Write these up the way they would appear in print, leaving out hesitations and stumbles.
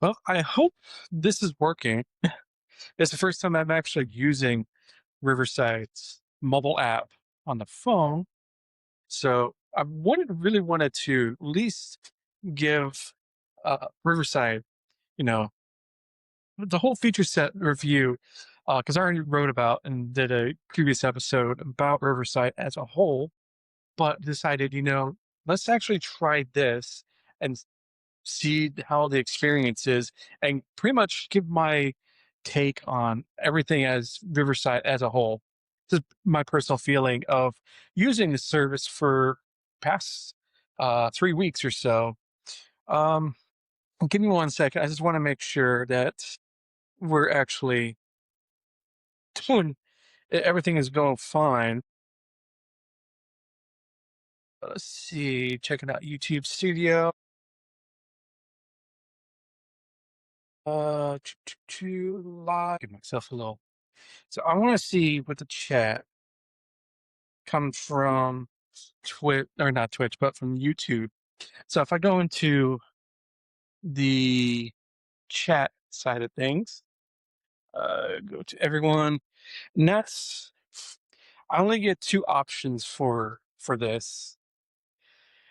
Well, I hope this is working. It's the first time I'm actually using Riverside's mobile app on the phone. So I really wanted to at least give Riverside, you know, the whole feature set review, because I already wrote about and did a previous episode about Riverside as a whole, but decided, let's actually try this and see how the experience is and pretty much give my take on everything as Riverside as a whole. Just my personal feeling of using the service for past 3 weeks or so. Um, Give me 1 second. I just want to make sure that we're actually doing everything is going fine. Let's see, checking out YouTube Studio. Live. Give myself a little. So I want to see what the chat comes from Twitch, or not Twitch, but from YouTube. So if I go into the chat side of things, go to everyone, and I only get two options for this.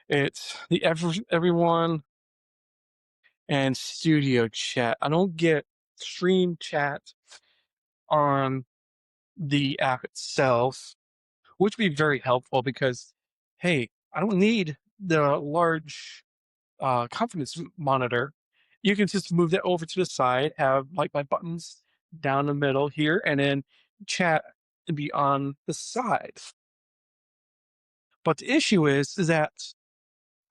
It's the everyone and studio chat. I don't get stream chat on the app itself, which would be very helpful because, hey, I don't need the large confidence monitor. You can just move that over to the side, have like my buttons down the middle here, and then chat and be on the side. But the issue is that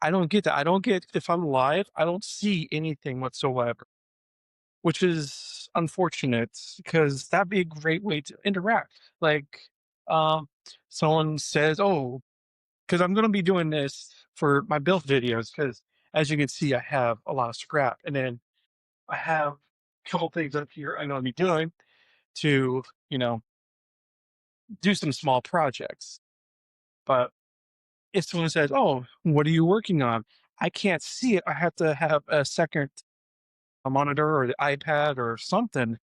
I don't get that. I don't get if I'm live, I don't see anything whatsoever, which is unfortunate because that'd be a great way to interact. Like, um, someone says, "Oh, because I'm going to be doing this for my build videos." Because as you can see, I have a lot of scrap, and then I have a couple things up here I'm going to be doing to, you know, do some small projects. But if someone says, "Oh, what are you working on?" I can't see it. I have to have a second a monitor or the iPad or something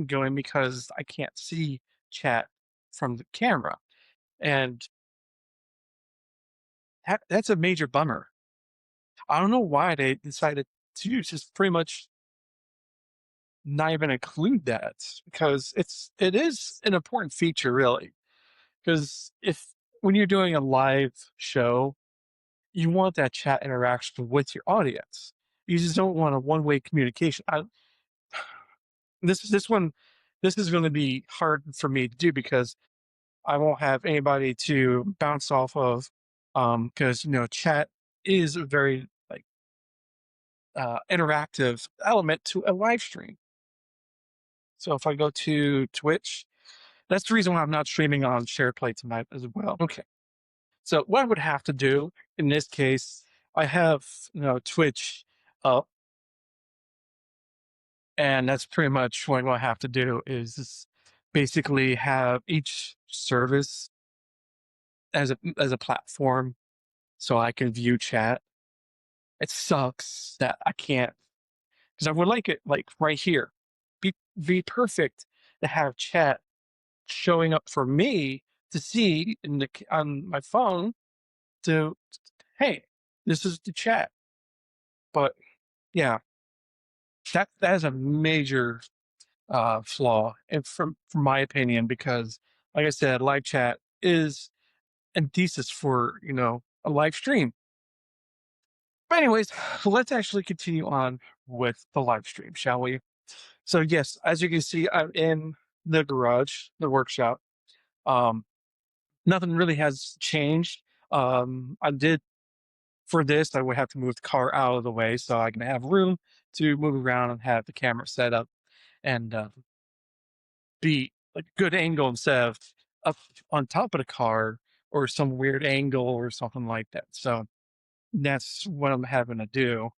going because I can't see chat from the camera. And that's a major bummer. I don't know why they decided to just pretty much not even include that because it is an important feature really. Because if when you're doing a live show, you want that chat interaction with your audience. You just don't want a one-way communication. This one, this is going to be hard for me to do because I won't have anybody to bounce off of. Because chat is a very like interactive element to a live stream. So if I go to Twitch, that's the reason why I'm not streaming on SharePlay tonight as well. Okay. So what I would have to do in this case, I have Twitch up, and that's pretty much what I have to do is just basically have each service as a platform so I can view chat. It sucks that I can't because I would like it like right here. Be perfect to have chat showing up for me to see on my phone to, hey, this is the chat. But yeah, that is a major flaw, and from my opinion, because like I said, live chat is a thesis for a live stream. But anyways, let's actually continue on with the live stream, shall we? So yes, as you can see, I'm in the garage, the workshop. Um, Nothing really has changed. I did for this, I would have to move the car out of the way so I can have room to move around and have the camera set up and be like a good angle instead of up on top of the car or some weird angle or something like that. So that's what I'm having to do.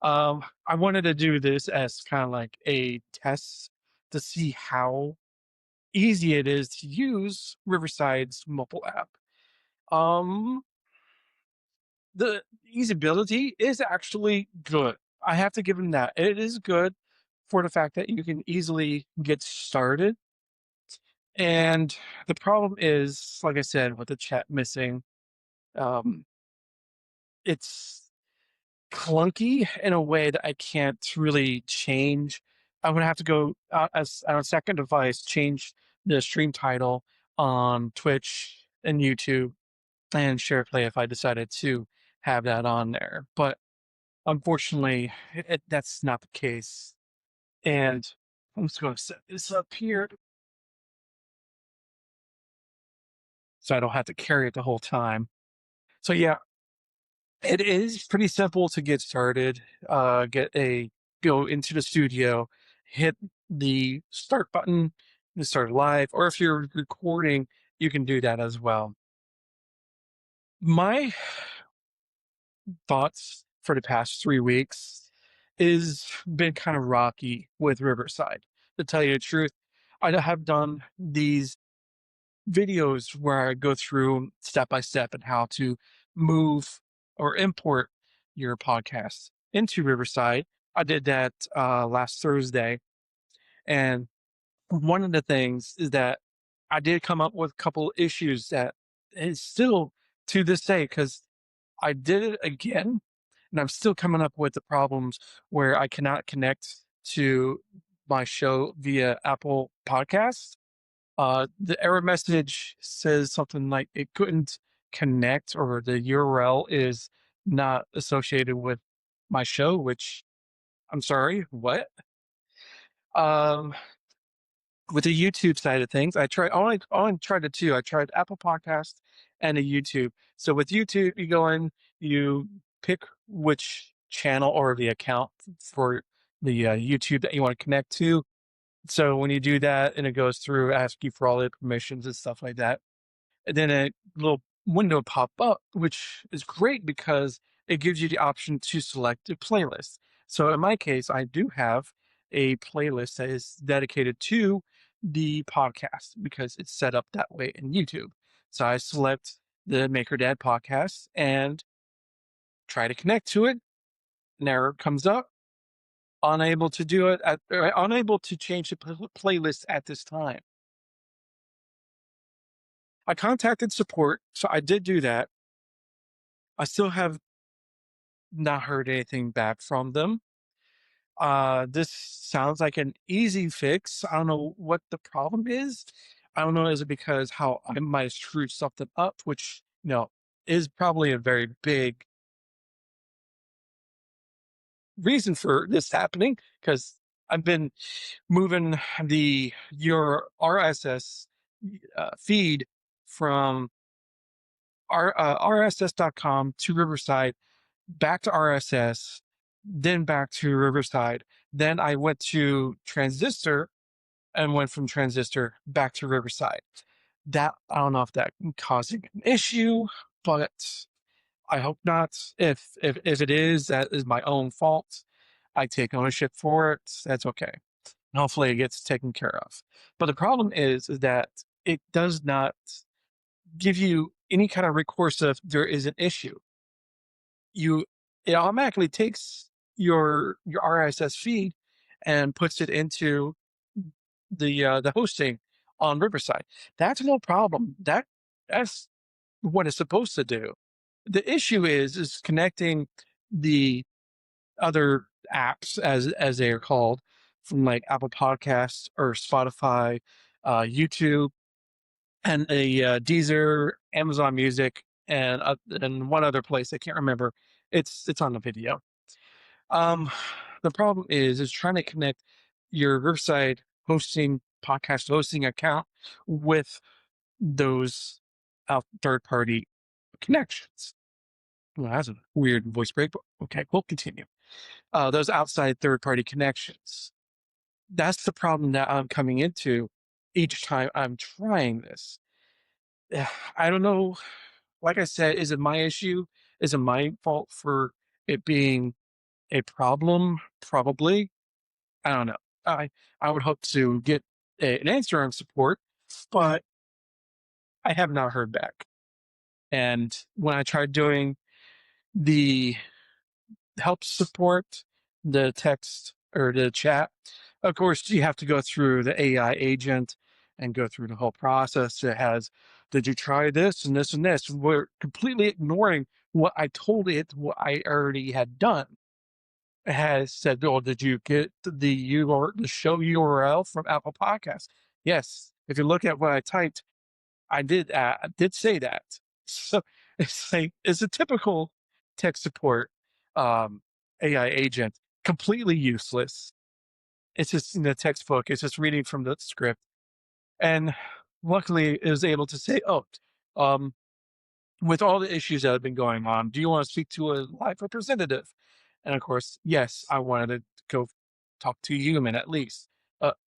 I wanted to do this as kind of like a test to see how easy it is to use Riverside's mobile app. Um, the usability is actually good. I have to give them that. It is good for the fact that you can easily get started. And the problem is, like I said, with the chat missing, um, it's clunky in a way that I can't really change. I'm gonna have to go as on a second device, change the stream title on Twitch and YouTube and SharePlay if I decided to have that on there. But unfortunately, that's not the case. And I'm just going to set this up here so I don't have to carry it the whole time. So yeah, it is pretty simple to get started. Go into the studio, hit the start button, and start live. Or if you're recording, you can do that as well. My thoughts for the past 3 weeks is been kind of rocky with Riverside. To tell you the truth, I have done these videos where I go through step by step and how to move or import your podcast into Riverside. I did that last Thursday. And one of the things is that I did come up with a couple issues that is still to this day, because I did it again and I'm still coming up with the problems where I cannot connect to my show via Apple Podcasts. The error message says something like it couldn't connect, or the URL is not associated with my show, which I'm sorry, what? Um, with the YouTube side of things, I tried only tried the two. I tried Apple Podcast and a YouTube. So with YouTube, you go in, you pick which channel or the account for the YouTube that you want to connect to. So when you do that, and it goes through, ask you for all the permissions and stuff like that, and then a little window pop up, which is great because it gives you the option to select a playlist. So in my case, I do have a playlist that is dedicated to the podcast because it's set up that way in YouTube. So I select the Maker Dad podcast and try to connect to it. An error comes up, unable to do it, unable to change the playlist at this time. I contacted support, so I did do that. I still have not heard anything back from them. This sounds like an easy fix. I don't know what the problem is. I don't know, is it because how I might have screwed something up, which, is probably a very big reason for this happening, because I've been moving your RSS feed from rss.com to Riverside, back to RSS, then back to Riverside. Then I went to Transistor and went from Transistor back to Riverside. That, I don't know if that causing an issue, but I hope not. If it is, that is my own fault. I take ownership for it. That's okay. Hopefully it gets taken care of. But the problem is that it does not give you any kind of recourse if there is an issue. you It automatically takes your RSS feed and puts it into the hosting on Riverside. That's no problem. That's what it's supposed to do. The issue is connecting the other apps, as they are called, from like Apple Podcasts or Spotify, YouTube, and a Deezer, Amazon Music, and one other place I can't remember. It's on the video. Um, the problem is trying to connect your Riverside hosting podcast hosting account with those third party connections. Well, that's a weird voice break, but okay, we'll continue. Those outside third party connections. That's the problem that I'm coming into each time I'm trying this. I don't know. Like I said, is it my issue? Is it my fault for it being a problem? Probably. I don't know. I would hope to get an answer on support, but I have not heard back. And when I tried doing the help support, the text or the chat. Of course, you have to go through the AI agent and go through the whole process. It has, did you try this and this and this? We're completely ignoring what I told it, what I already had done. It has said, "Oh, did you get the show URL from Apple Podcasts?" Yes. If you look at what I typed, I did say that. So it's like it's a typical tech support um, AI agent, completely useless. It's just in the textbook. It's just reading from the script, and luckily, it was able to say, "Oh, um, with all the issues that have been going on, do you want to speak to a live representative?" And of course, yes, I wanted to go talk to a human at least.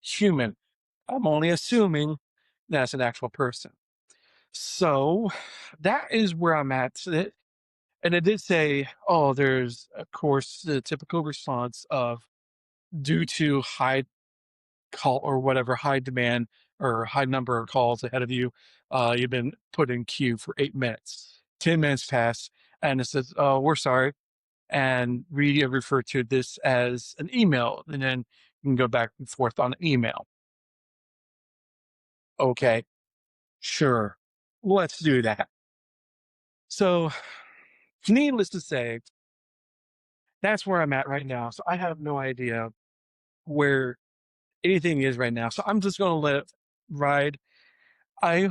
Human. I'm only assuming that's an actual person. So that is where I'm at. And it did say, oh, there's, of course, the typical response of due to high call or whatever, high demand or high number of calls ahead of you, you've been put in queue for 8 minutes. 10 minutes pass, and it says, oh, we're sorry. And we refer to this as an email. And then you can go back and forth on email. Okay, sure. Let's do that. So, needless to say, that's where I'm at right now. So I have no idea where anything is right now. So I'm just going to let it ride. I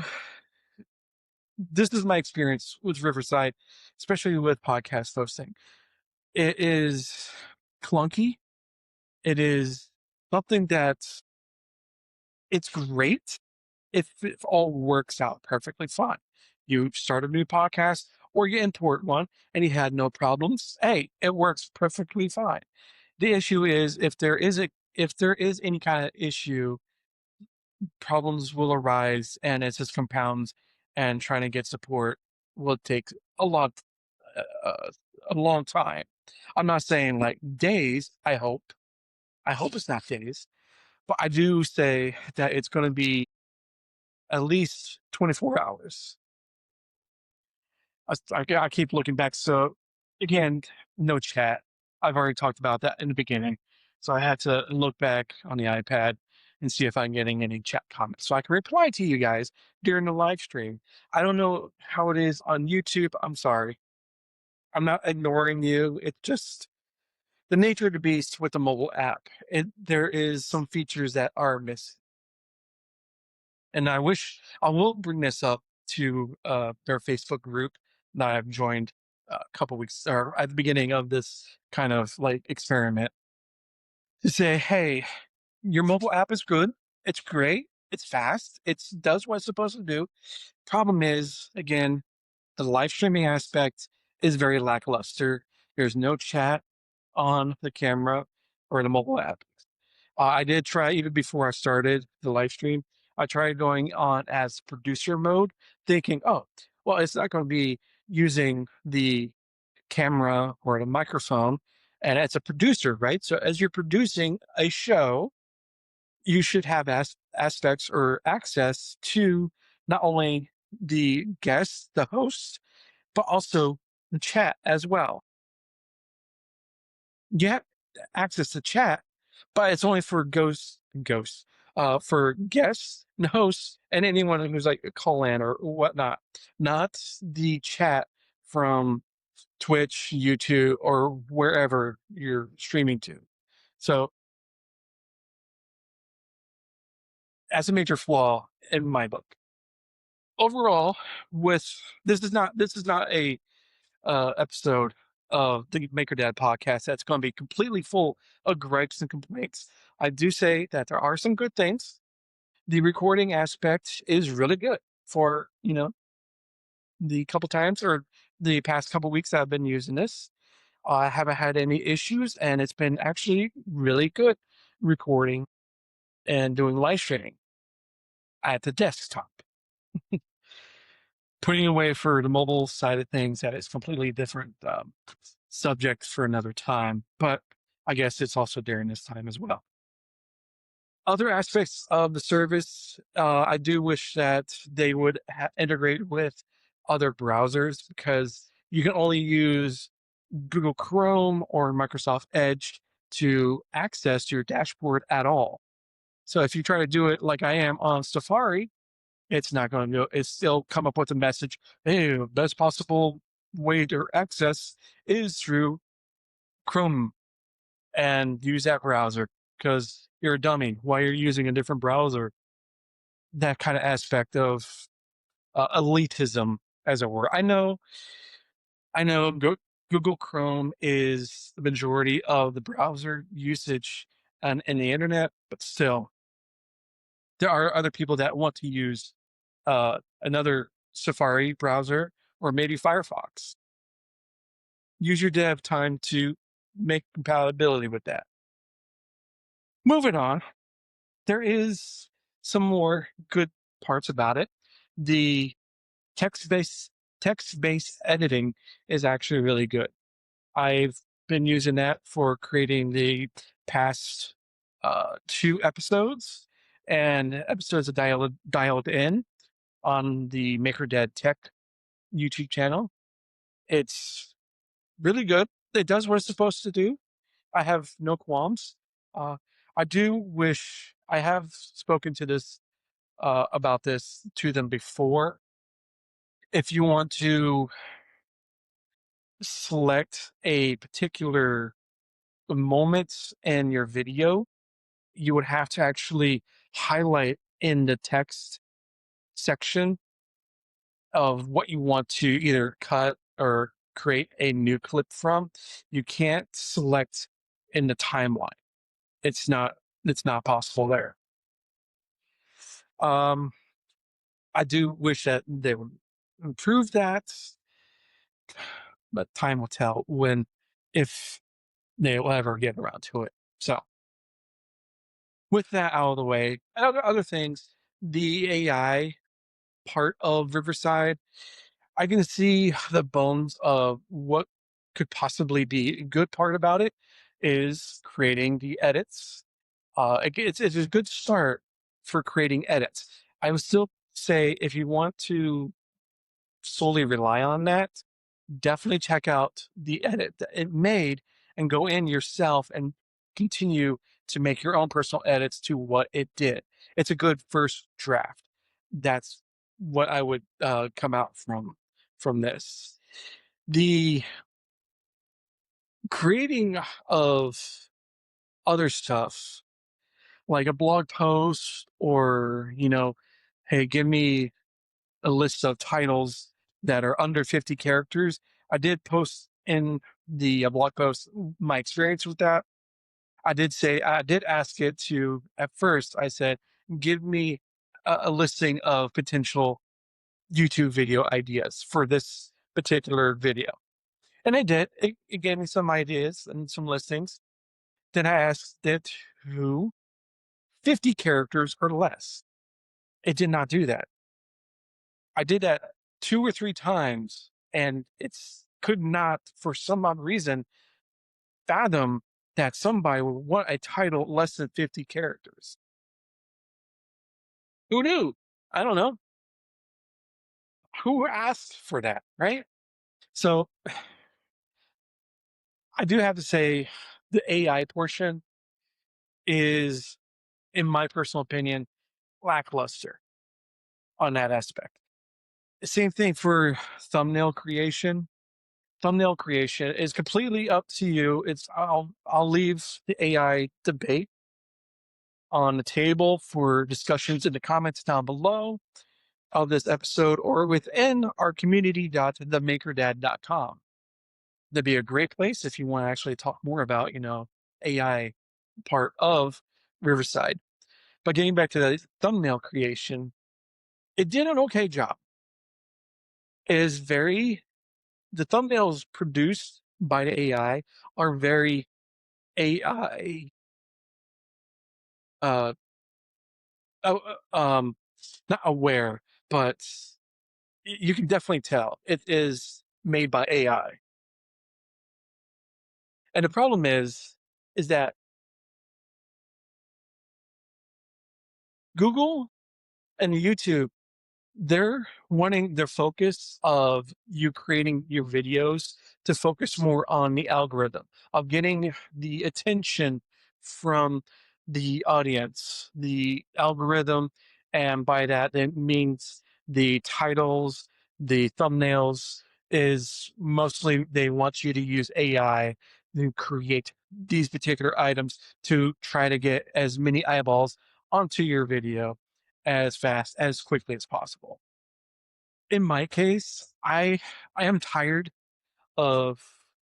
This is my experience with Riverside, especially with podcast hosting. It is clunky. It is something that it's great if it all works out perfectly fine. You start a new podcast or you import one and you had no problems. Hey, it works perfectly fine. The issue is if there is any kind of issue, problems will arise and it just compounds, and trying to get support will take a lot uh, a long time. I'm not saying like days. I hope it's not days, but I do say that it's going to be at least 24 hours. I keep looking back. So again, no chat. I've already talked about that in the beginning. So I had to look back on the iPad and see if I'm getting any chat comments so I can reply to you guys during the live stream. I don't know how it is on YouTube. I'm sorry. I'm not ignoring you. It's just the nature of the beast with the mobile app. There is some features that are missing. And I will bring this up to their Facebook group that I've joined a couple weeks or at the beginning of this kind of like experiment to say, hey, your mobile app is good. It's great. It's fast. It does what it's supposed to do. Problem is, again, the live streaming aspect is very lackluster. There's no chat on the camera or the mobile app. I did try even before I started the live stream. I tried going on as producer mode, thinking, oh, well, it's not going to be using the camera or the microphone. And it's a producer, right? So as you're producing a show, you should have aspects or access to not only the guests, the hosts, but also the chat as well. You have access to chat, but it's only for for guests and hosts and anyone who's like a call in or whatnot, not the chat from Twitch, YouTube, or wherever you're streaming to. So that's a major flaw in my book. Overall, with this is not a episode of the Maker Dad podcast that's going to be completely full of gripes and complaints. I do say that there are some good things. The recording aspect is really good for, the couple times or the past couple weeks I've been using this. I haven't had any issues and it's been actually really good recording and doing live streaming at the desktop. Putting away for the mobile side of things, that is completely different subject for another time, but I guess it's also during this time as well. Other aspects of the service, I do wish that they would integrate with other browsers because you can only use Google Chrome or Microsoft Edge to access your dashboard at all. So if you try to do it like I am on Safari, it's not going to do it. It's still come up with a message. Hey, the best possible way to access is through Chrome and use that browser because you're a dummy. Why you're using a different browser? That kind of aspect of elitism, as it were. I know. Google Chrome is the majority of the browser usage on in the internet, but still, there are other people that want to use another Safari browser or maybe Firefox. Use your dev time to make compatibility with that. Moving on, there is some more good parts about it. The text-based text-based editing is actually really good. I've been using that for creating the past 2 episodes and episodes of dialed in on the Maker Dad Tech YouTube channel. It's really good. It does what it's supposed to do. I have no qualms. Uh, I do wish I have spoken to this about this to them before. If you want to select a particular moment in your video, you would have to actually highlight in the text section of what you want to either cut or create a new clip from. You can't select in the timeline. It's not it's not possible there. Um, I do wish that they would improve that, but time will tell when if they will ever get around to it. So with that out of the way, and other things, the AI part of Riverside, I can see the bones of what could possibly be a good part about it is creating the edits. It's a good start for creating edits. I would still say if you want to solely rely on that, definitely check out the edit that it made and go in yourself and continue to make your own personal edits to what it did. It's a good first draft. That's what I would come out from this. The creating of other stuff like a blog post or hey, give me a list of titles that are under 50 characters. I did post in the blog post my experience with that. I did ask it to, at first, I said, give me a listing of potential YouTube video ideas for this particular video. And it did. It gave me some ideas and some listings. Then I asked it to 50 characters or less. It did not do that. I did that 2 or 3 times and it's could not, for some odd reason, fathom that somebody would want a title less than 50 characters. Who knew? I don't know. Who asked for that, right? So I do have to say the AI portion is, in my personal opinion, lackluster on that aspect. Same thing for thumbnail creation. Thumbnail creation is completely up to you. I'll leave the AI debate on the table for discussions in the comments down below of this episode or within our community.themakerdad.com. That'd be a great place if you want to actually talk more about, AI part of Riverside. But getting back to the thumbnail creation, it did an okay job. It is the thumbnails produced by the AI are very AI, uh, uh, um, not aware, but you can definitely tell it is made by AI. And the problem is that Google and YouTube They're wanting their focus of you creating your videos to focus more on the algorithm of getting the attention from the audience, the algorithm. And by that, it means the titles, the thumbnails is mostly they want you to use AI to create these particular items to try to get as many eyeballs onto your video as fast as quickly as possible. In my case, I am tired of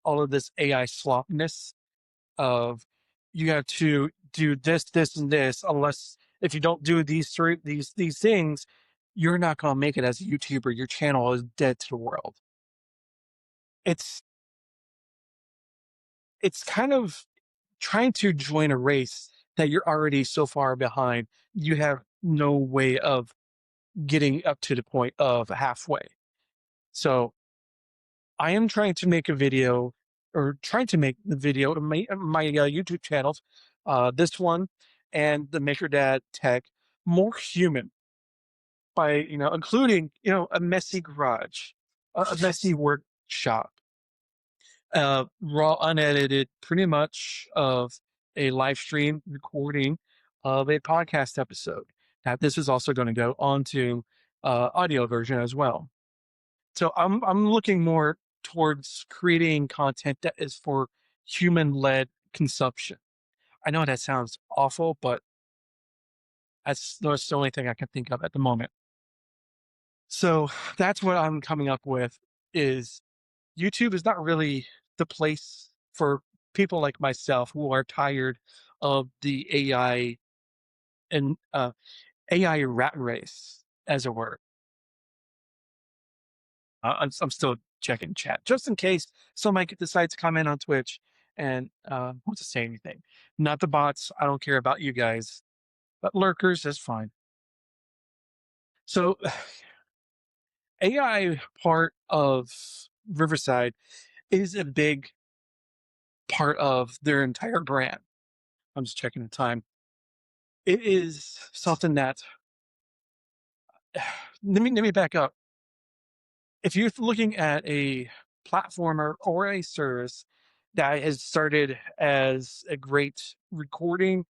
all of this AI sloppiness of you have to do this, this, and this, unless if you don't do these things, you're not gonna make it as a YouTuber. Your channel is dead to the world. It's it's kind of trying to join a race that you're already so far behind. You have no way of getting up to the point of halfway. So I am trying to make a video or trying to make the video of my YouTube channels, this one and the Maker Dad Tech, more human by, including, a messy garage, a messy workshop, raw, unedited, pretty much of a live stream recording of a podcast episode. Now, this is also going to go onto audio version as well. So I'm looking more towards creating content that is for human-led consumption. I know that sounds awful, but that's the only thing I can think of at the moment. So that's what I'm coming up with is YouTube is not really the place for people like myself who are tired of the AI and AI rat race, as it were. I'm still checking chat just in case somebody decides to comment on Twitch and wants to say anything. Not the bots. I don't care about you guys, but lurkers is fine. So AI part of Riverside is a big part of their entire brand. I'm just checking the time. It is something that let me back up. If you're looking at a platformer or a service that has started as a great recording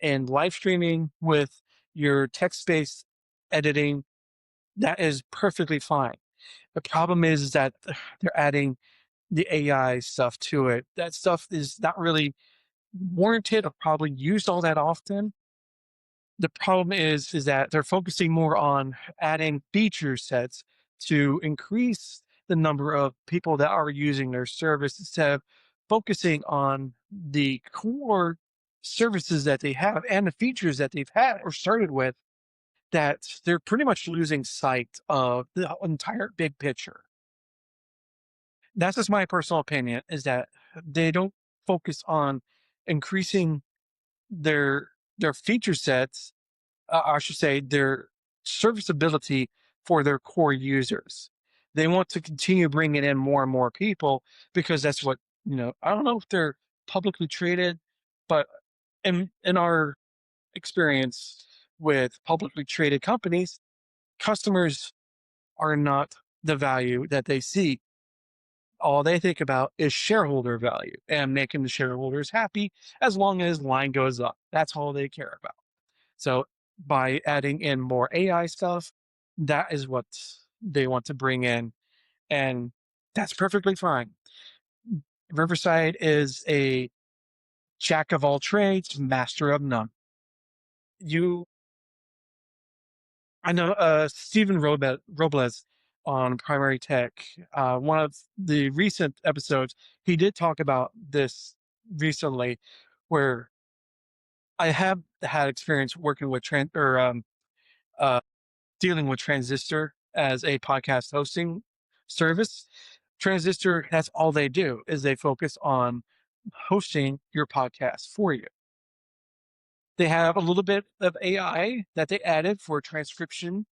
and live streaming with your text-based editing, that is perfectly fine. The problem is that they're adding the AI stuff to it. That stuff is not really warranted or probably used all that often. The problem is that they're focusing more on adding feature sets to increase the number of people that are using their service instead of focusing on the core services that they have and the features that they've had or started with, that they're pretty much losing sight of the entire big picture. That's just my personal opinion, is that they don't focus on increasing their feature sets, I should say, their serviceability for their core users. They want to continue bringing in more and more people because that's what, I don't know if they're publicly traded, but in our experience with publicly traded companies, customers are not the value that they see. All they think about is shareholder value and making the shareholders happy as long as line goes up. That's all they care about. So by adding in more AI stuff, that is what they want to bring in. And that's perfectly fine. Riverside is a jack of all trades, master of none. I know Stephen Robles on Primary Tech, one of the recent episodes, he did talk about this recently, where I have had experience working with uh, dealing with Transistor as a podcast hosting service. Transistor, that's all they do is they focus on hosting your podcast for you. They have a little bit of AI that they added for transcription.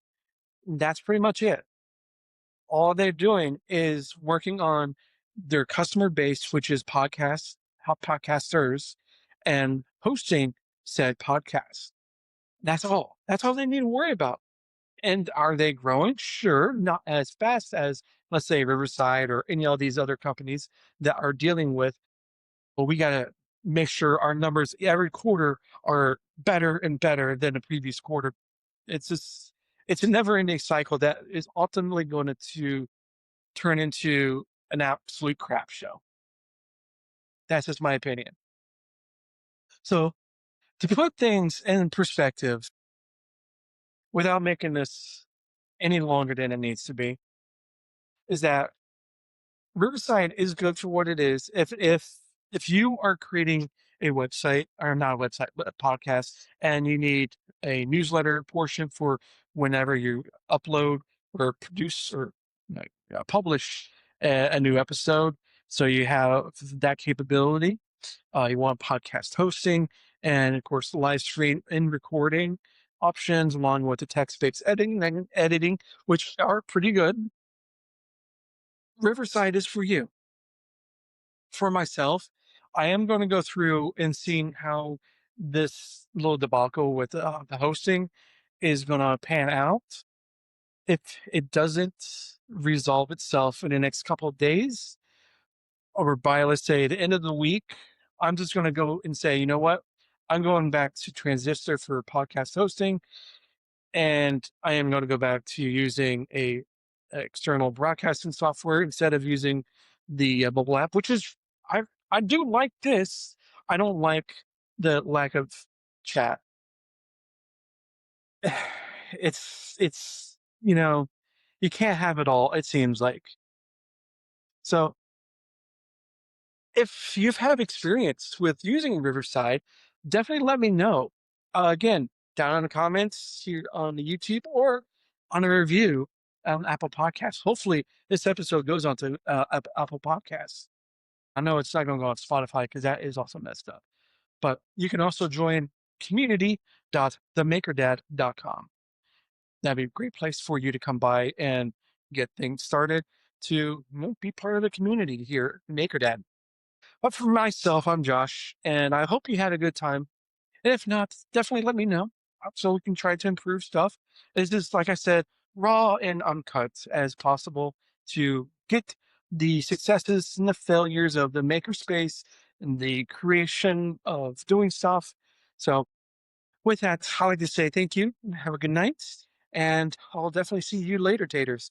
That's pretty much it. All they're doing is working on their customer base, which is podcasters, and hosting said podcast. That's all. That's all they need to worry about. And are they growing? Sure, not as fast as, let's say, Riverside or any of these other companies that are dealing with, well, we got to make sure our numbers every quarter are better and better than the previous quarter. It's just, it's a never ending cycle that is ultimately going to turn into an absolute crap show. That's just my opinion. So, to put things in perspective without making this any longer than it needs to be, is that Riverside is good for what it is. If you are creating a website, or not a website, but a podcast, and you need a newsletter portion for whenever you upload or produce or like, publish a new episode, so you have that capability. You want podcast hosting, and of course, live stream and recording options, along with the text-based editing, which are pretty good. Riverside is for you. For myself, I am going to go through and seeing how this little debacle with the hosting is going to pan out. If it doesn't resolve itself in the next couple of days, or by, let's say, the end of the week, I'm just going to go and say, you know what? I'm going back to Transistor for podcast hosting, and I am going to go back to using a external broadcasting software instead of using the mobile app, which is I do like this. I don't like the lack of chat. It's you can't have it all. It seems like. So if you've had experience with using Riverside, definitely let me know. Again, down in the comments here on the YouTube or on a review on Apple Podcasts. Hopefully, this episode goes on to Apple Podcasts. I know it's not going to go on Spotify because that is also messed up. But you can also join community.themakerdad.com. That'd be a great place for you to come by and get things started to be part of the community here, MakerDad. But for myself, I'm Josh, and I hope you had a good time. And if not, definitely let me know so we can try to improve stuff. It's just, like I said, raw and uncut as possible to get the successes and the failures of the makerspace and the creation of doing stuff. So, with that, I'd like to say thank you, have a good night, and I'll definitely see you later, taters.